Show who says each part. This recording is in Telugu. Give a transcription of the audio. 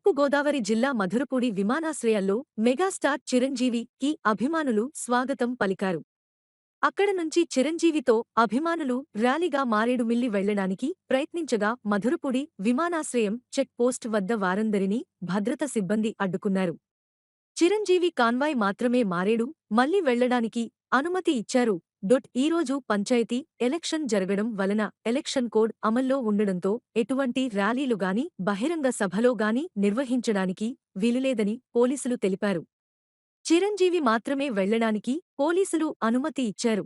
Speaker 1: తూర్పుగోదావరి జిల్లా మధురపూడి విమానాశ్రయాల్లో మెగాస్టార్ చిరంజీవికి అభిమానులు స్వాగతం పలికారు. అక్కడ నుంచి చిరంజీవితో అభిమానులు ర్యాలీగా మారేడుమిల్లి వెళ్లడానికి ప్రయత్నించగా మధురపూడి విమానాశ్రయం చెక్ పోస్ట్ వద్ద వారందరినీ భద్రత సిబ్బంది అడ్డుకున్నారు. చిరంజీవి కాన్వాయ్ మాత్రమే మారేడు మళ్లీ వెళ్లడానికి అనుమతి ఇచ్చారు. ఈరోజు పంచాయతీ ఎలక్షన్ జరగడం వలన ఎలక్షన్ కోడ్ అమల్లో ఉండడంతో ఎటువంటి ర్యాలీలుగాని బహిరంగ సభలోగాని నిర్వహించడానికి వీలులేదని పోలీసులు తెలిపారు. చిరంజీవి మాత్రమే వెళ్లడానికి పోలీసులు అనుమతి ఇచ్చారు.